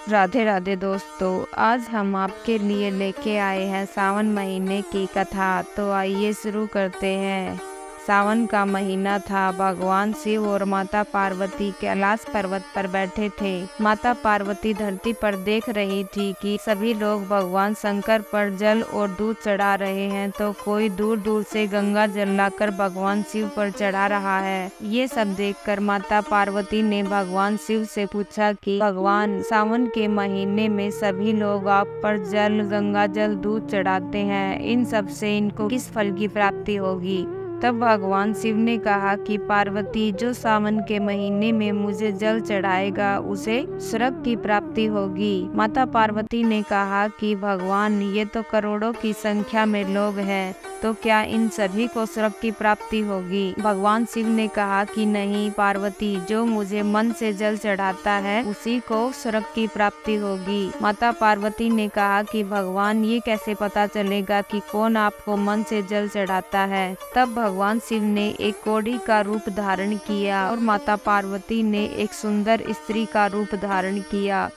राधे राधे दोस्तों, आज हम आपके लिए लेके आए हैं सावन महीने की कथा। तो आइए शुरू करते हैं। सावन का महीना था। भगवान शिव और माता पार्वती कैलाश पर्वत पर बैठे थे। माता पार्वती धरती पर देख रही थी कि सभी लोग भगवान शंकर पर जल और दूध चढ़ा रहे हैं, तो कोई दूर दूर से गंगा जल लाकर भगवान शिव पर चढ़ा रहा है। ये सब देखकर माता पार्वती ने भगवान शिव से पूछा कि भगवान, सावन के महीने में सभी लोग आप पर जल, गंगा जल, दूध चढ़ाते हैं, इन सब से इनको किस फल की प्राप्ति होगी? तब भगवान शिव ने कहा कि पार्वती, जो सावन के महीने में मुझे जल चढ़ाएगा उसे स्वर्ग की प्राप्ति होगी। माता पार्वती ने कहा कि भगवान, ये तो करोड़ों की संख्या में लोग हैं, तो क्या इन सभी को स्वर्ग की प्राप्ति होगी? भगवान शिव ने कहा कि नहीं पार्वती, जो मुझे मन से जल चढ़ाता है उसी को स्वर्ग की प्राप्ति होगी। माता पार्वती ने कहा कि भगवान, ये कैसे पता चलेगा कि कौन आपको मन से जल चढ़ाता है? तब भगवान शिव ने एक कोढ़ी का रूप धारण किया और माता पार्वती ने एक सुंदर स्त्री का रूप धारण किया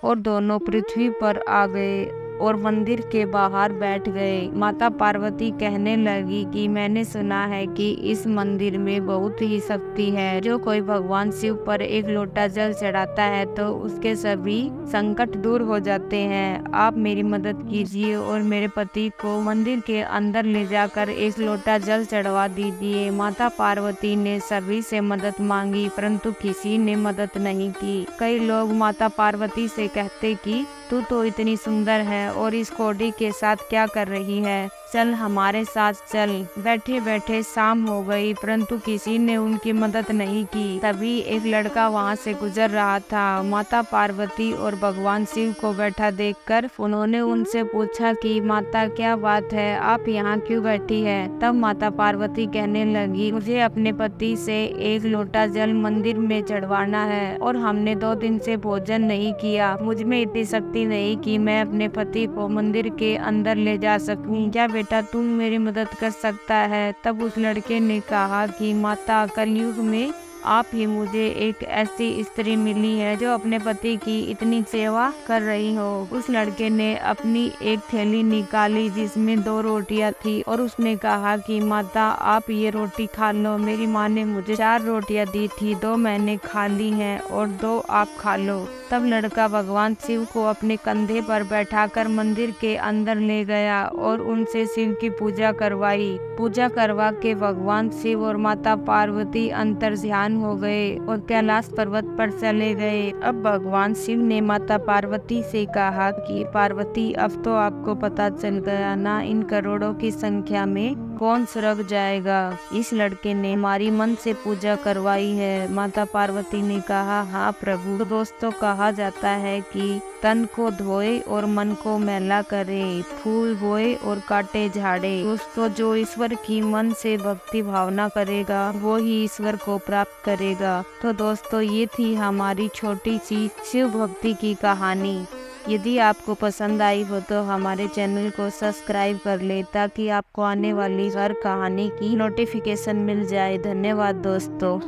और दोनों पृथ्वी पर आ गए और मंदिर के बाहर बैठ गए। माता पार्वती कहने लगी कि मैंने सुना है कि इस मंदिर में बहुत ही शक्ति है। जो कोई भगवान शिव पर एक लोटा जल चढ़ाता है तो उसके सभी संकट दूर हो जाते हैं। आप मेरी मदद कीजिए और मेरे पति को मंदिर के अंदर ले जाकर एक लोटा जल चढ़वा दीजिए। माता पार्वती ने सभी से मदद मांगी, परंतु किसी ने मदद नहीं की। कई लोग माता पार्वती से कहते कि तू तो इतनी सुंदर है और इस कोढ़ी के साथ क्या कर रही है, चल हमारे साथ चल। बैठे बैठे शाम हो गई, परंतु किसी ने उनकी मदद नहीं की। तभी एक लड़का वहां से गुजर रहा था। माता पार्वती और भगवान शिव को बैठा देखकर उन्होंने उनसे पूछा कि माता, क्या बात है, आप यहाँ क्यों बैठी है? तब माता पार्वती कहने लगी, मुझे अपने पति से एक लोटा जल मंदिर में चढ़वाना है और हमने 2 दिन से भोजन नहीं किया। मुझ में इतनी शक्ति नहीं कि मैं अपने पति को मंदिर के अंदर ले जा सकूं। क्या बेटा तुम मेरी मदद कर सकता है? तब उस लड़के ने कहा कि माता, कलयुग में आप ही मुझे एक ऐसी स्त्री मिली है जो अपने पति की इतनी सेवा कर रही हो। उस लड़के ने अपनी एक थैली निकाली जिसमें 2 रोटियां थी और उसने कहा कि माता, आप ये रोटी खा लो। मेरी माँ ने मुझे 4 रोटियां दी थी, 2 मैंने खा ली हैं और 2 आप खा लो। तब लड़का भगवान शिव को अपने कंधे पर बैठाकर मंदिर के अंदर ले गया और उनसे शिव की पूजा करवाई। पूजा करवा के भगवान शिव और माता पार्वती अंतर्ध्यान हो गए और कैलाश पर्वत पर चले गए। अब भगवान शिव ने माता पार्वती से कहा कि पार्वती, अब तो आपको पता चल गया ना, इन करोड़ों की संख्या में कौन स्वर्ग जाएगा? इस लड़के ने हमारी मन से पूजा करवाई है। माता पार्वती ने कहा, हाँ प्रभु। तो दोस्तों, कहा जाता है कि तन को धोए और मन को मैला करे, फूल बोए और काटे झाड़े। दोस्तों, जो ईश्वर की मन से भक्ति भावना करेगा वो ही ईश्वर को प्राप्त करेगा। तो दोस्तों, ये थी हमारी छोटी सी शिव भक्ति की कहानी। यदि आपको पसंद आई हो तो हमारे चैनल को सब्सक्राइब कर ले ताकि आपको आने वाली हर कहानी की नोटिफिकेशन मिल जाए। धन्यवाद दोस्तों।